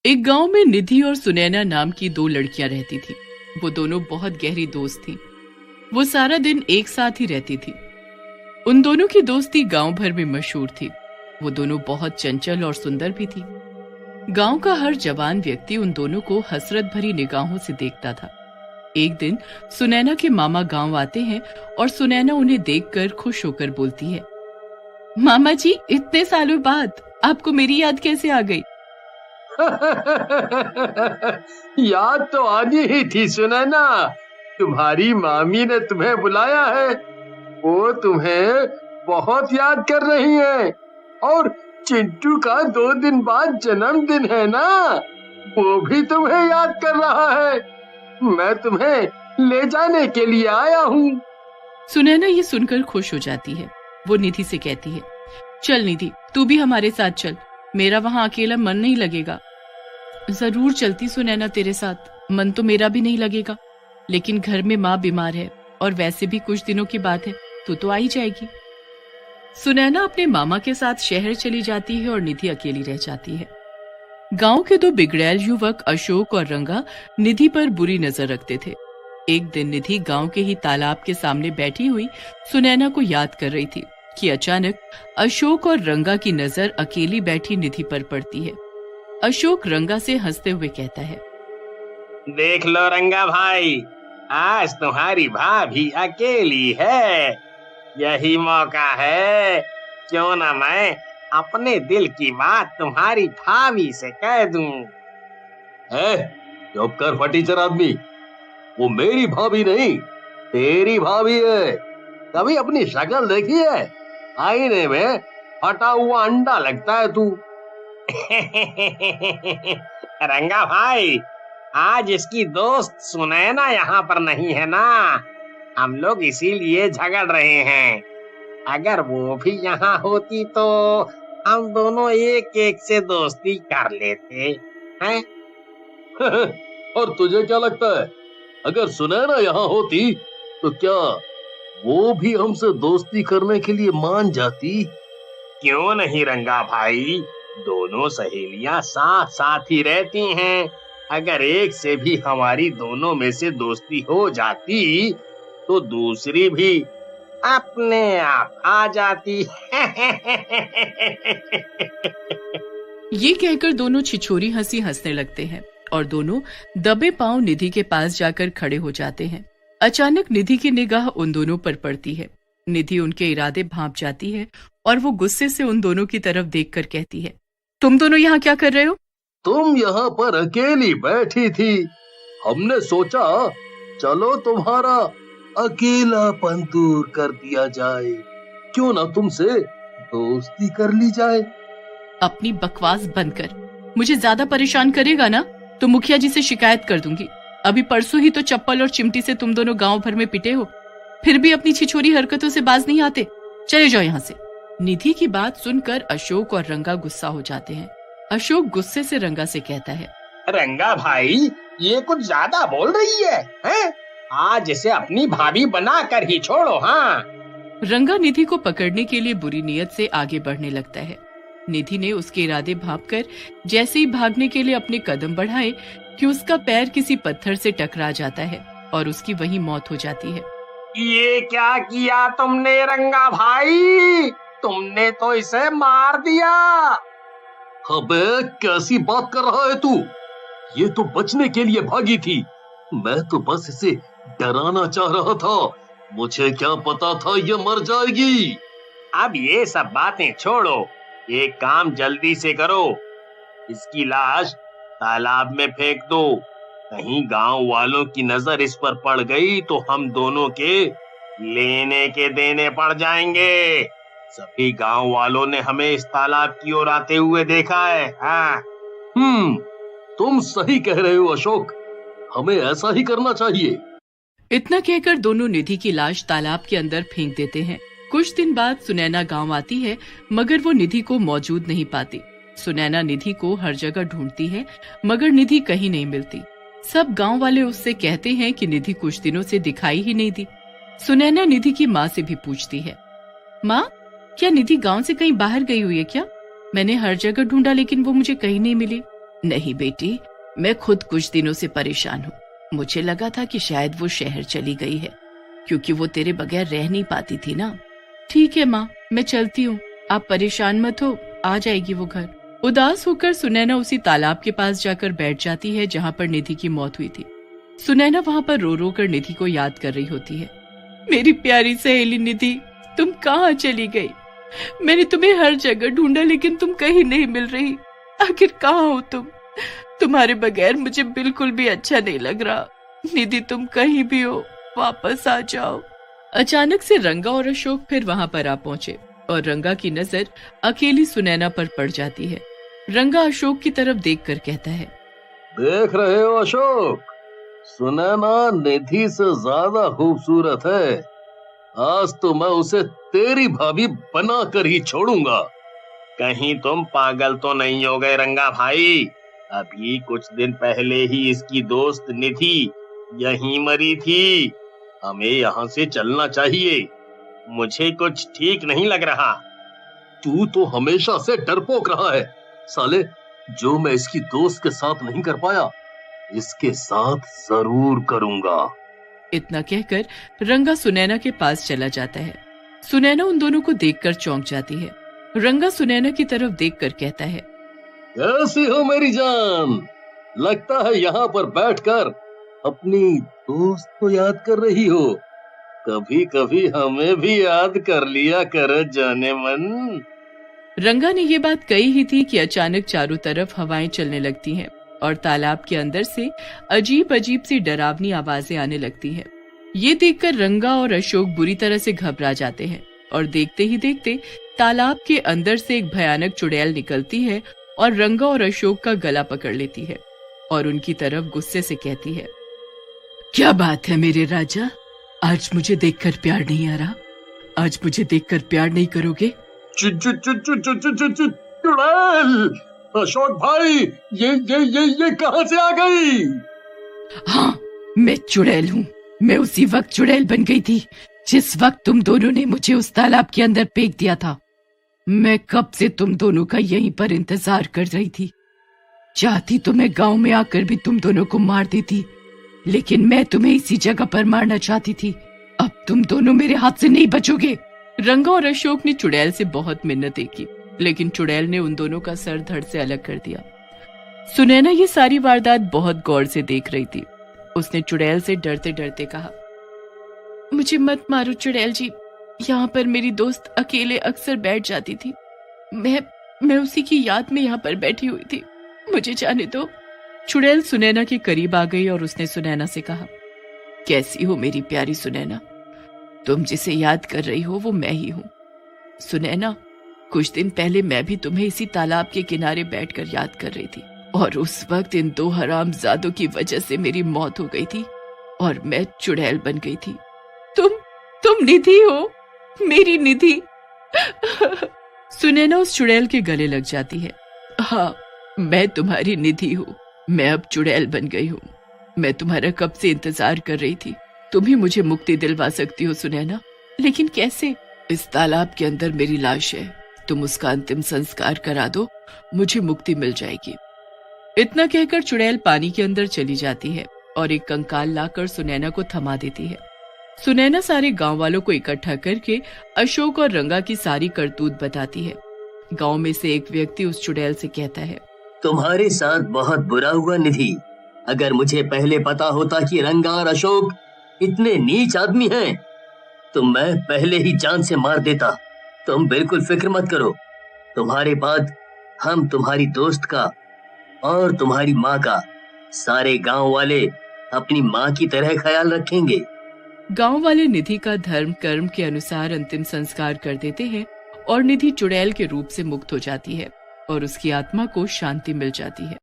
एक गांव में निधि और सुनैना नाम की दो लड़कियां रहती थी। वो दोनों बहुत गहरी दोस्त थीं। वो सारा दिन एक साथ ही रहती थी। उन दोनों की दोस्ती गांव भर में मशहूर थी। वो दोनों बहुत चंचल और सुंदर भी थी। गांव का हर जवान व्यक्ति उन दोनों को हसरत भरी निगाहों से देखता था। एक दिन सुनैना के मामा गांव आते हैं और सुनैना उन्हें देखकर खुश होकर बोलती है, मामा जी, इतने सालों बाद आपको मेरी याद कैसे आ गई? याद तो आनी ही थी सुनैना। तुम्हारी मामी ने तुम्हें बुलाया है। वो तुम्हें बहुत याद कर रही है। और चिंटू का 2 दिन बाद जन्मदिन है ना, वो भी तुम्हें याद कर रहा है। मैं तुम्हें ले जाने के लिए आया हूँ। सुनैना ये सुनकर खुश हो जाती है। वो निधि से कहती है, चल निधि, तू भी हमारे साथ चल। मेरा वहाँ अकेला मन नहीं लगेगा। जरूर चलती सुनैना तेरे साथ, मन तो मेरा भी नहीं लगेगा, लेकिन घर में माँ बीमार है और वैसे भी कुछ दिनों की बात है, तू तो आ ही जाएगी। सुनैना अपने मामा के साथ शहर चली जाती है और निधि अकेली रह जाती है। गांव के 2 बिगड़ैल युवक अशोक और रंगा निधि पर बुरी नजर रखते थे। एक दिन निधि गांव के ही तालाब के सामने बैठी हुई सुनैना को याद कर रही थी कि अचानक अशोक और रंगा की नजर अकेली बैठी निधि पर पड़ती है। अशोक रंगा से हंसते हुए कहता है, देख लो रंगा भाई, आज तुम्हारी भाभी अकेली है। यही मौका है, क्यों ना मैं अपने दिल की बात तुम्हारी भाभी से कह दूं। चुप कर फटीचर आदमी। वो मेरी भाभी नहीं, तेरी भाभी है। कभी अपनी शक्ल देखी है? आईने में फटा हुआ अंडा लगता है तू। रंगा भाई, आज इसकी दोस्त सुनैना यहाँ पर नहीं है ना, हम लोग इसीलिए झगड़ रहे हैं। अगर वो भी यहाँ होती तो हम दोनों एक एक से दोस्ती कर लेते हैं। और तुझे क्या लगता है, अगर सुनैना यहाँ होती तो क्या वो भी हमसे दोस्ती करने के लिए मान जाती? क्यों नहीं रंगा भाई, दोनों सहेलियां साथ साथ ही रहती हैं। अगर एक से भी हमारी दोनों में से दोस्ती हो जाती तो दूसरी भी अपने आप आ जाती। ये कहकर दोनों छिछोरी हंसी हंसने लगते हैं और दोनों दबे पांव निधि के पास जाकर खड़े हो जाते हैं। अचानक निधि की निगाह उन दोनों पर पड़ती है। निधि उनके इरादे भांप जाती है और वो गुस्से से उन दोनों की तरफ देखकर कहती है, तुम दोनों यहाँ क्या कर रहे हो? तुम यहाँ पर अकेली बैठी थी। हमने सोचा चलो तुम्हारा अकेलापन दूर कर दिया जाए। क्यों ना तुमसे दोस्ती कर ली जाए। अपनी बकवास बंद कर। मुझे ज्यादा परेशान करेगा ना तो मुखिया जी से शिकायत कर दूंगी। अभी परसों ही तो चप्पल और चिमटी से तुम दोनों गांव भर में पिटे हो, फिर भी अपनी छिछोरी हरकतों से बाज नहीं आते। चले जाओ यहाँ से। निधि की बात सुनकर अशोक और रंगा गुस्सा हो जाते हैं। अशोक गुस्से से रंगा से कहता है, रंगा भाई, ये कुछ ज्यादा बोल रही है? आज इसे अपनी भाभी बना कर ही छोड़ो। हाँ। रंगा निधि को पकड़ने के लिए बुरी नीयत से आगे बढ़ने लगता है। निधि ने उसके इरादे भांपकर जैसे ही भागने के लिए अपने कदम बढ़ाए कि उसका पैर किसी पत्थर से टकरा जाता है और उसकी वहीं मौत हो जाती है। ये क्या किया तुमने रंगा भाई? तुमने तो इसे मार दिया। अबे कैसी बात कर रहा है तू? ये तो बचने के लिए भागी थी। मैं तो बस इसे डराना चाह रहा था। मुझे क्या पता था ये मर जाएगी। अब ये सब बातें छोड़ो, एक काम जल्दी से करो। इसकी लाश तालाब में फेंक दो। कहीं गांव वालों की नजर इस पर पड़ गई तो हम दोनों के लेने के देने पड़ जाएंगे। सभी गांव वालों ने हमें इस तालाब की ओर आते हुए देखा है। हाँ। तुम सही कह रहे हो अशोक, हमें ऐसा ही करना चाहिए। इतना कहकर दोनों निधि की लाश तालाब के अंदर फेंक देते हैं। कुछ दिन बाद सुनैना गांव आती है, मगर वो निधि को मौजूद नहीं पाती। सुनैना निधि को हर जगह ढूंढती है, मगर निधि कहीं नहीं मिलती। सब गांव वाले उससे कहते हैं कि निधि कुछ दिनों से दिखाई ही नहीं दी। सुनैना निधि की माँ से भी पूछती है, माँ, क्या निधि गांव से कहीं बाहर गई हुई है क्या? मैंने हर जगह ढूंढा लेकिन वो मुझे कहीं नहीं मिली। नहीं बेटी, मैं खुद कुछ दिनों से परेशान हूँ। मुझे लगा था कि शायद वो शहर चली गई है, क्योंकि वो तेरे बगैर रह नहीं पाती थी ना। ठीक है माँ, मैं चलती हूँ, आप परेशान मत हो, आ जाएगी वो घर। उदास होकर सुनैना उसी तालाब के पास जाकर बैठ जाती है जहाँ पर निधि की मौत हुई थी। सुनैना वहाँ पर रो रो कर निधि को याद कर रही होती है। मेरी प्यारी सहेली निधि, तुम कहाँ चली गई? मैंने तुम्हें हर जगह ढूंढा, लेकिन तुम कहीं नहीं मिल रही। आखिर कहाँ हो तुम? तुम्हारे बगैर मुझे बिल्कुल भी अच्छा नहीं लग रहा। निधि, तुम कहीं भी हो, वापस आ जाओ। अचानक से रंगा और अशोक फिर वहां पर आ पहुंचे और रंगा की नजर अकेली सुनैना पर पड़ जाती है। रंगा अशोक की तरफ देखकर कहता है, देख रहे हो अशोक, सुनैना निधि से ज्यादा खूबसूरत है। आज तो मैं उसे तेरी भाभी बना कर ही छोड़ूंगा। कहीं तुम पागल तो नहीं हो गए रंगा भाई? अभी कुछ दिन पहले ही इसकी दोस्त निधि यहीं मरी थी। हमें यहाँ से चलना चाहिए। मुझे कुछ ठीक नहीं लग रहा। तू तो हमेशा से डरपोक रहा है साले। जो मैं इसकी दोस्त के साथ नहीं कर पाया, इसके साथ जरूर करूंगा। इतना कहकर रंगा सुनैना के पास चला जाता है। सुनैना उन दोनों को देखकर चौंक जाती है। रंगा सुनैना की तरफ देखकर कहता है, कैसी हो मेरी जान? लगता है यहाँ पर बैठकर अपनी दोस्त को याद कर रही हो। कभी कभी हमें भी याद कर लिया कर जाने मन। रंगा ने ये बात कही ही थी कि अचानक चारों तरफ हवाएं चलने लगती हैं और तालाब के अंदर से अजीब अजीब सी डरावनी आवाजें आने लगती हैं। ये देखकर रंगा और अशोक बुरी तरह से घबरा जाते हैं और देखते ही देखते तालाब के अंदर से एक भयानक चुड़ैल निकलती है और रंगा और अशोक का गला पकड़ लेती है और उनकी तरफ गुस्से से कहती है, क्या बात है मेरे राजा? आज मुझे देखकर प्यार नहीं आ रहा? आज मुझे देखकर प्यार नहीं करोगे? चुड़ैल! अशोक भाई, ये कहां से आ गई? हाँ, मैं चुड़ैल हूँ। मैं उसी वक्त चुड़ैल बन गई थी जिस वक्त तुम दोनों ने मुझे उस तालाब के अंदर फेंक दिया था। मैं कब से तुम दोनों का यहीं पर इंतजार कर रही थी। चाहती तो मैं गांव में आकर भी तुम दोनों को मार देती, लेकिन मैं तुम्हें इसी जगह पर मारना चाहती थी। अब तुम दोनों मेरे हाथ से नहीं बचोगे। रंगा और अशोक ने चुड़ैल से बहुत मिन्नतें की, लेकिन चुड़ैल ने उन दोनों का सर धड़ से अलग कर दिया। सुनैना ये सारी वारदात बहुत गौर से देख रही थी। उसने चुड़ैल से डरते डरते कहा, मुझे मत मारो चुड़ैल जी, यहाँ पर मेरी दोस्त अकेले अक्सर बैठ जाती थी। मैं उसी की याद में यहाँ पर बैठी हुई थी, मुझे जाने दो। चुड़ैल सुनैना के करीब आ गई और उसने सुनैना से कहा, कैसी हो मेरी प्यारी सुनैना? तुम जिसे याद कर रही हो वो मैं ही हूँ। सुनैना, कुछ दिन पहले मैं भी तुम्हें इसी तालाब के किनारे बैठकर याद कर रही थी और उस वक्त इन दो हरामजादों की वजह से मेरी मौत हो गई थी और मैं चुड़ैल बन गई थी। तुम निधि हो, मेरी निधि। सुनैना उस चुड़ैल के गले लग जाती है। हाँ, मैं तुम्हारी निधि हूँ। मैं अब चुड़ैल बन गई हूँ। मैं तुम्हारा कब से इंतजार कर रही थी। तुम ही मुझे मुक्ति दिलवा सकती हो सुनैना, लेकिन कैसे? इस तालाब के अंदर मेरी लाश है, तुम उसका अंतिम संस्कार करा दो, मुझे मुक्ति मिल जाएगी। इतना कहकर चुड़ैल पानी के अंदर चली जाती है और एक कंकाल लाकर सुनैना को थमा देती है। सुनैना सारे गांव वालों को इकट्ठा करके अशोक और रंगा की सारी करतूत बताती है। गांव में से एक व्यक्ति उस चुड़ैल से कहता है, तुम्हारे साथ बहुत बुरा हुआ निधि। अगर मुझे पहले पता होता कि रंगा और अशोक इतने नीच आदमी हैं, तो मैं पहले ही जान से मार देता। तुम बिल्कुल फिक्र मत करो, तुम्हारे बाद हम तुम्हारी दोस्त का और तुम्हारी माँ का, सारे गांव वाले अपनी माँ की तरह ख्याल रखेंगे। गांव वाले निधि का धर्म कर्म के अनुसार अंतिम संस्कार कर देते हैं और निधि चुड़ैल के रूप से मुक्त हो जाती है और उसकी आत्मा को शांति मिल जाती है।